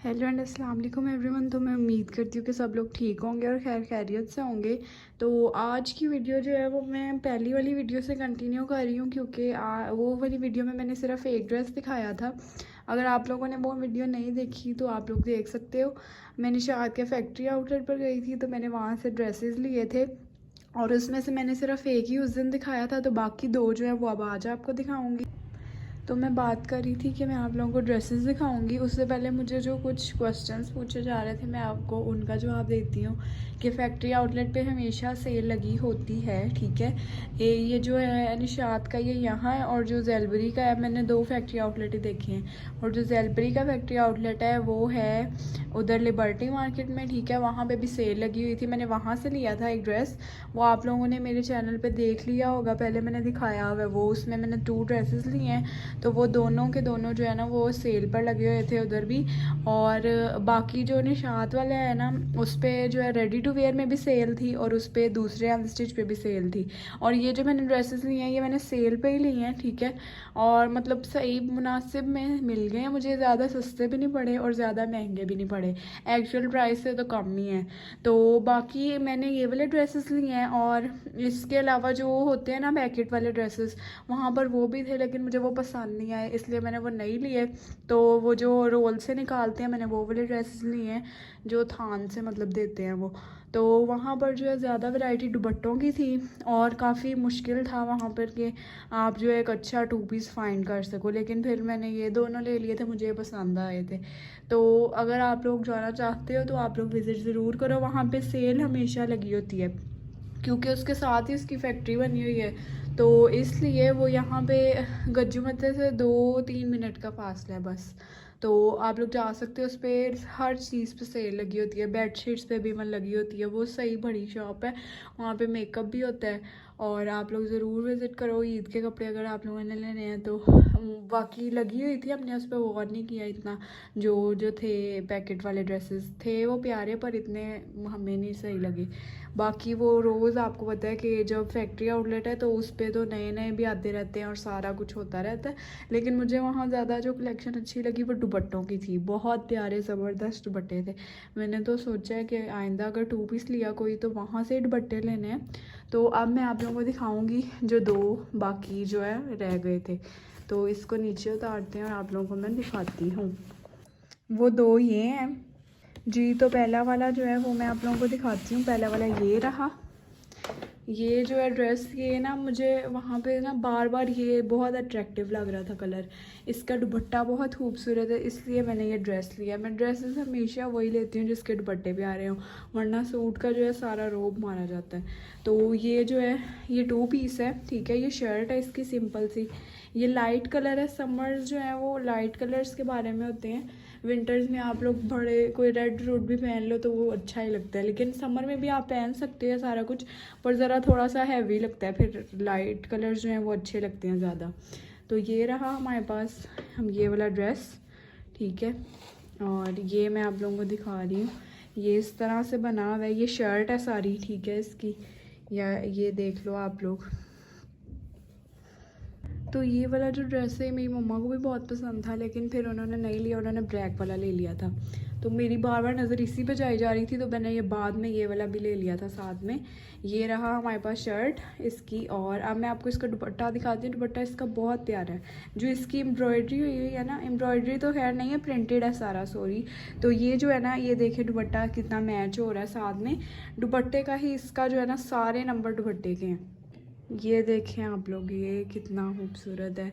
Hello and अस्सलाम वालेकुम everyone. तो मैं उम्मीद करती हूँ कि सब लोग ठीक होंगे और खैर खैरियत से होंगे। तो आज की वीडियो जो है वो मैं पहली वाली वीडियो से कंटिन्यू कर रही हूँ, क्योंकि वो वाली वीडियो में मैंने सिर्फ एक ड्रेस दिखाया था। अगर आप लोगों ने वो वीडियो नहीं देखी तो आप लोग देख सकते हो। मैं निशात के फैक्ट्री आउटलेट पर गई थी, तो मैंने वहाँ से ड्रेसेस लिए थे और उसमें से मैंने सिर्फ एक ही उस दिन दिखाया था, तो बाकी दो जो है वो अब आज आपको दिखाऊँगी। तो मैं बात कर रही थी कि मैं आप लोगों को ड्रेसेस दिखाऊंगी। उससे पहले मुझे जो कुछ क्वेश्चंस पूछे जा रहे थे मैं आपको उनका जवाब देती हूँ कि फैक्ट्री आउटलेट पे हमेशा सेल लगी होती है, ठीक है। ये जो है निशात का ये यहाँ है, और जो जैलबरी का है मैंने दो फैक्ट्री आउटलेट ही देखे हैं। और जो जैलबरी का फैक्ट्री आउटलेट है वो है उधर लिबर्टी मार्केट में, ठीक है। वहाँ पे भी सेल लगी हुई थी, मैंने वहाँ से लिया था एक ड्रेस। वो आप लोगों ने मेरे चैनल पे देख लिया होगा, पहले मैंने दिखाया हुआ है वो। उसमें मैंने 2 ड्रेसेस लिए हैं, तो वो दोनों के दोनों जो है ना वो सेल पर लगे हुए थे उधर भी। और बाकी जो निशात वाला है ना उस पर जो है रेडी टू वेयर में भी सेल थी और उस पर दूसरे अनस्टिच पे भी सेल थी। और ये जो मैंने ड्रेसेस लिए हैं ये मैंने सेल पे ही ली हैं, ठीक है। और मतलब सही मुनासिब में मिल गए हैं मुझे, ज़्यादा सस्ते भी नहीं पड़े और ज़्यादा महंगे भी नहीं पड़े, एक्चुअल प्राइस से तो कम ही है। तो बाकी मैंने ये वाले ड्रेसेस लिए हैं, और इसके अलावा जो होते हैं ना पैकेट वाले ड्रेसेस वहाँ पर वो भी थे, लेकिन मुझे वो पसंद नहीं आए इसलिए मैंने वो नहीं लिए। तो वो जो रोल से निकालते हैं मैंने वो वाले ड्रेसेस लिए हैं, जो थान से मतलब देते हैं वो। तो वहाँ पर जो है ज़्यादा वैरायटी दुपट्टों की थी और काफ़ी मुश्किल था वहाँ पर कि आप जो एक अच्छा 2 पीस फाइंड कर सको, लेकिन फिर मैंने ये दोनों ले लिए थे, मुझे पसंद आए थे। तो अगर आप लोग जाना चाहते हो तो आप लोग विज़िट ज़रूर करो, वहाँ पे सेल हमेशा लगी होती है क्योंकि उसके साथ ही उसकी फैक्ट्री बनी हुई है। तो इसलिए वो यहाँ पे गज्जू मत्ते से 2-3 मिनट का फासला है बस। तो आप लोग जा सकते हो, उस पर हर चीज़ पे सेल लगी होती है, बेडशीट्स पे भी मन लगी होती है। वो सही बड़ी शॉप है, वहाँ पे मेकअप भी होता है। और आप लोग ज़रूर विज़िट करो। ईद के कपड़े अगर आप लोगों ने लेने हैं तो बाकी लगी हुई थी, हमने उस पर गौर नहीं किया इतना। जो जो थे पैकेट वाले ड्रेसेस थे वो प्यारे पर इतने हमें नहीं सही लगे। बाकी वो रोज़ आपको पता है कि जब फैक्ट्री आउटलेट है तो उस पर तो नए नए भी आते रहते हैं और सारा कुछ होता रहता है। लेकिन मुझे वहाँ ज़्यादा जो कलेक्शन अच्छी लगी वो दुपट्टों की थी, बहुत प्यारे ज़बरदस्त दुपट्टे थे। मैंने तो सोचा है कि आइंदा अगर 2 पीस लिया कोई तो वहाँ से दुपट्टे लेने हैं। तो अब मैं आप लोगों को दिखाऊंगी जो 2 बाकी जो है रह गए थे। तो इसको नीचे उतारते हैं और आप लोगों को मैं दिखाती हूँ। वो 2 ये हैं जी। तो पहला वाला जो है वो मैं आप लोगों को दिखाती हूँ। पहला वाला ये रहा। ये जो है ड्रेस, ये ना मुझे वहाँ पे ना बार बार ये बहुत अट्रैक्टिव लग रहा था कलर। इसका दुपट्टा बहुत खूबसूरत है, इसलिए मैंने ये ड्रेस लिया। मैं ड्रेसेस हमेशा वही लेती हूँ जिसके दुपट्टे भी आ रहे हों, वरना सूट का जो है सारा रोब मारा जाता है। तो ये जो है ये 2 पीस है, ठीक है। ये शर्ट है इसकी सिंपल सी, ये लाइट कलर है। समर्स जो है वो लाइट कलर्स के बारे में होते हैं, विंटर्स में आप लोग बड़े कोई रेड रूट भी पहन लो तो वो अच्छा ही लगता है, लेकिन समर में भी आप पहन सकते हो सारा कुछ, पर ज़रा थोड़ा सा हैवी लगता है, फिर लाइट कलर्स जो हैं वो अच्छे लगते हैं ज़्यादा। तो ये रहा हमारे पास हम ये वाला ड्रेस, ठीक है। और ये मैं आप लोगों को दिखा रही हूँ, ये इस तरह से बना हुआ है। ये शर्ट है सारी, ठीक है इसकी, या ये देख लो आप लोग। तो ये वाला जो ड्रेस है मेरी मम्मा को भी बहुत पसंद था, लेकिन फिर उन्होंने नहीं लिया, उन्होंने ब्लैक वाला ले लिया था। तो मेरी बार बार नज़र इसी पे जाई जा रही थी, तो मैंने ये बाद में ये वाला भी ले लिया था साथ में। ये रहा हमारे पास शर्ट इसकी। और अब मैं आपको इसका दुपट्टा दिखाती हूँ। दुपट्टा इसका बहुत प्यारा है, जो इसकी एम्ब्रॉयडरी हुई हुई है ना, एम्ब्रॉयडरी तो खैर नहीं है, प्रिंटेड है सारा, सॉरी। तो ये जो है ना, ये देखे दुपट्टा कितना मैच हो रहा है साथ में। दुपट्टे का ही इसका जो है ना सारे नंबर दुपट्टे के हैं। ये देखें आप लोग, ये कितना खूबसूरत है,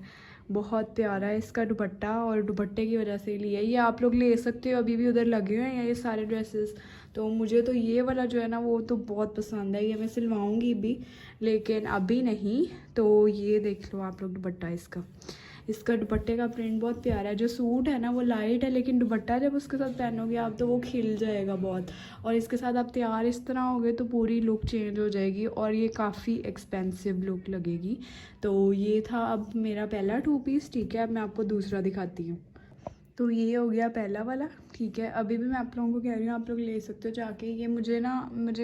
बहुत प्यारा है इसका दुपट्टा, और दुपट्टे की वजह से लिया। ये आप लोग ले सकते हो, अभी भी उधर लगे हुए हैं ये सारे ड्रेसेस। तो मुझे तो ये वाला जो है ना वो तो बहुत पसंद है, ये मैं सिलवाऊंगी भी, लेकिन अभी नहीं। तो ये देख लो आप लोग दुपट्टा इसका, इसका दुपट्टे का प्रिंट बहुत प्यारा है। जो सूट है ना वो लाइट है, लेकिन दुपट्टा जब उसके साथ पहनोगे आप तो वो खिल जाएगा बहुत। और इसके साथ आप तैयार इस तरह होगे तो पूरी लुक चेंज हो जाएगी, और ये काफ़ी एक्सपेंसिव लुक लगेगी। तो ये था अब मेरा पहला 2 पीस, ठीक है। अब मैं आपको दूसरा दिखाती हूँ। तो ये हो गया पहला वाला, ठीक है। अभी भी मैं आप लोगों को कह रही हूँ, आप लोग ले सकते हो जाके। ये मुझे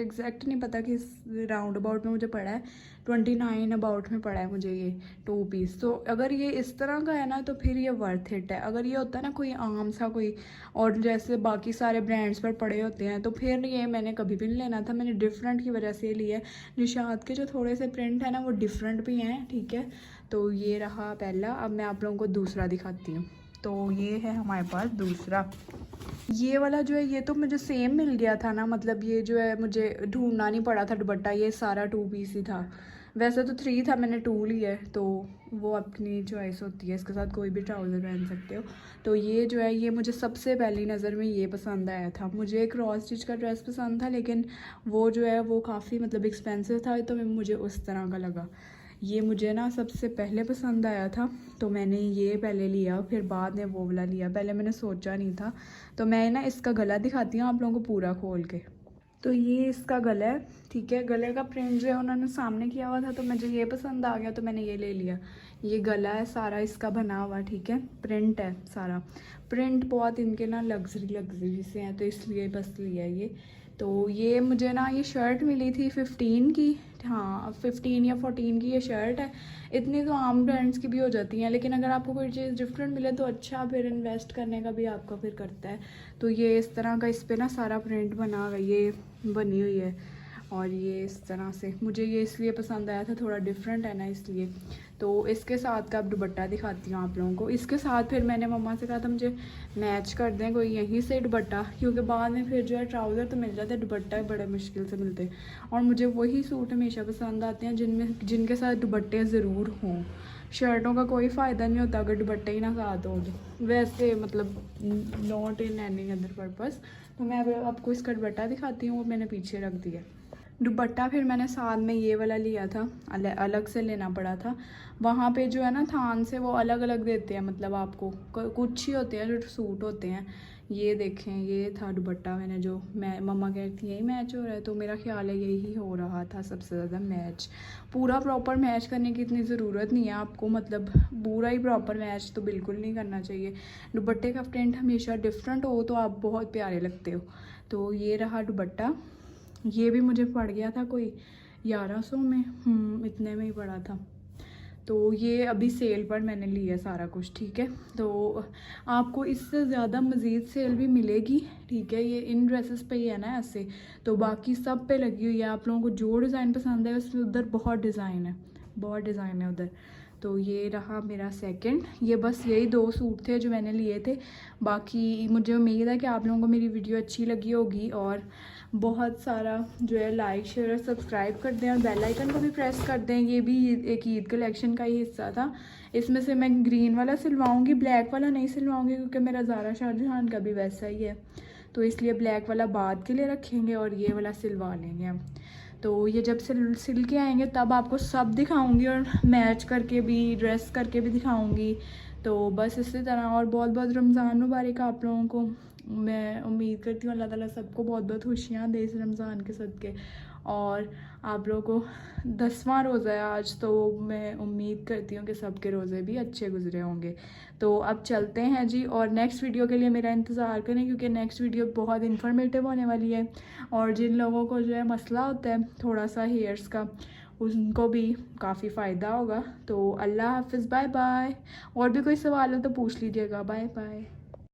एग्जैक्ट नहीं पता कि इस राउंड अबाउट में मुझे पड़ा है 29 अबाउट में पड़ा है मुझे ये 2 पीस। तो अगर ये इस तरह का है ना तो फिर ये वर्थ इट है। अगर ये होता है ना कोई आम सा कोई और जैसे बाकी सारे ब्रांड्स पर पड़े होते हैं तो फिर ये मैंने कभी भी नहीं लेना था। मैंने डिफरेंट की वजह से लिया है। निशात के जो थोड़े से प्रिंट है ना वो डिफरेंट भी हैं, ठीक है। तो ये रहा पहला। अब मैं आप लोगों को दूसरा दिखाती हूँ। तो ये है हमारे पास दूसरा। ये वाला जो है ये तो मुझे सेम मिल गया था ना, मतलब ये जो है मुझे ढूंढना नहीं पड़ा था दुपट्टा, ये सारा 2 पीस ही था। वैसे तो 3 था, मैंने 2 लिया है, तो वो अपनी चॉइस होती है। इसके साथ कोई भी ट्राउज़र पहन सकते हो। तो ये जो है ये मुझे सबसे पहली नज़र में ये पसंद आया था। मुझे एक क्रॉस स्टिच का ड्रेस पसंद था, लेकिन वो जो है वो काफ़ी मतलब एक्सपेंसिव था, तो मुझे उस तरह का लगा। ये मुझे ना सबसे पहले पसंद आया था, तो मैंने ये पहले लिया, फिर बाद में वो वाला लिया। पहले मैंने सोचा नहीं था। तो मैं ना इसका गला दिखाती हूँ आप लोगों को पूरा खोल के। तो ये इसका गला है, ठीक है। गले का प्रिंट जो है उन्होंने सामने किया हुआ था, तो मुझे ये पसंद आ गया, तो मैंने ये ले लिया। ये गला है सारा इसका बना हुआ, ठीक है। प्रिंट है सारा। प्रिंट बहुत इनके ना लग्जरी से हैं, तो इसलिए बस लिया ये। तो ये मुझे ना ये शर्ट मिली थी 15 की, हाँ 15 या 14 की ये शर्ट है। इतनी तो आम ब्रांड्स की भी हो जाती हैं, लेकिन अगर आपको कोई चीज़ डिफरेंट मिले तो अच्छा, फिर इन्वेस्ट करने का भी आपका फिर करता है। तो ये इस तरह का, इस पर ना सारा प्रिंट बना हुआ ये बनी हुई है, और ये इस तरह से मुझे ये इसलिए पसंद आया था, थोड़ा डिफरेंट है ना इसलिए। तो इसके साथ का अब दुपट्टा दिखाती हूँ आप लोगों को। इसके साथ फिर मैंने मम्मा से कहा था मुझे मैच कर दें कोई यहीं से दुपट्टा, क्योंकि बाद में फिर जो है ट्राउज़र तो मिल जाते हैं, दुपट्टा बड़े मुश्किल से मिलते हैं। और मुझे वही सूट हमेशा पसंद आते हैं जिनके साथ दुपट्टे ज़रूर हों। शर्टों का कोई फ़ायदा नहीं होता अगर दुपट्टे ही ना साथ हो तो, वैसे मतलब not in any other purpose. तो मैं अब आपको इसका दुपट्टा दिखाती हूँ, वो मैंने पीछे रख दिया। दुपट्टा फिर मैंने साथ में ये वाला लिया था, अलग से लेना पड़ा था। वहाँ पे जो है ना थान से वो अलग अलग देते हैं, मतलब आपको कुछ ही होते हैं जो सूट होते हैं। ये देखें, ये था दुपट्टा। मैंने जो मैं मम्मा कहती थी यही मैच हो रहा है, तो मेरा ख्याल है यही हो रहा था सबसे ज़्यादा मैच। पूरा प्रॉपर मैच करने की इतनी ज़रूरत नहीं है आपको, मतलब पूरा ही प्रॉपर मैच तो बिल्कुल नहीं करना चाहिए। दुपट्टे का प्रिंट हमेशा डिफरेंट हो तो आप बहुत प्यारे लगते हो। तो ये रहा दुपट्टा। ये भी मुझे पड़ गया था कोई 1100 में, इतने में ही पड़ा था। तो ये अभी सेल पर मैंने लिया सारा कुछ, ठीक है। तो आपको इससे ज़्यादा मज़ीद सेल भी मिलेगी, ठीक है। ये इन ड्रेसेस पे ही है ना ऐसे, तो बाकी सब पे लगी हुई है। आप लोगों को जो डिज़ाइन पसंद है उसमें उधर बहुत डिज़ाइन है उधर। तो ये रहा मेरा सेकंड। ये बस यही 2 सूट थे जो मैंने लिए थे। बाकी मुझे उम्मीद है कि आप लोगों को मेरी वीडियो अच्छी लगी होगी, और बहुत सारा जो है लाइक शेयर और सब्सक्राइब कर दें, और बेल आइकन को भी प्रेस कर दें। ये भी एक ईद कलेक्शन का ही हिस्सा था। इसमें से मैं ग्रीन वाला सिलवाऊंगी, ब्लैक वाला नहीं सिलवाऊंगी, क्योंकि मेरा ज़ारा शाहजहान का भी वैसा ही है, तो इसलिए ब्लैक वाला बाद के लिए रखेंगे और ये वाला सिलवा लेंगे हम। तो ये जब सिल के आएंगे तब आपको सब दिखाऊंगी, और मैच करके भी, ड्रेस करके भी दिखाऊंगी। तो बस इसी तरह। और बहुत बहुत रमज़ान मुबारक आप लोगों को। मैं उम्मीद करती हूँ अल्लाह ताला सबको बहुत बहुत खुशियाँ दे इस रमज़ान के सदके। और आप लोगों को 10वां रोज़ा है आज, तो मैं उम्मीद करती हूँ कि सबके रोज़े भी अच्छे गुजरे होंगे। तो अब चलते हैं जी, और नेक्स्ट वीडियो के लिए मेरा इंतज़ार करें, क्योंकि नेक्स्ट वीडियो बहुत इन्फॉर्मेटिव होने वाली है। और जिन लोगों को जो है मसला होता है थोड़ा सा हेयर्स का, उनको भी काफ़ी फ़ायदा होगा। तो अल्लाह हाफिज़, बाय बाय। और भी कोई सवाल हो तो पूछ लीजिएगा। Bye bye.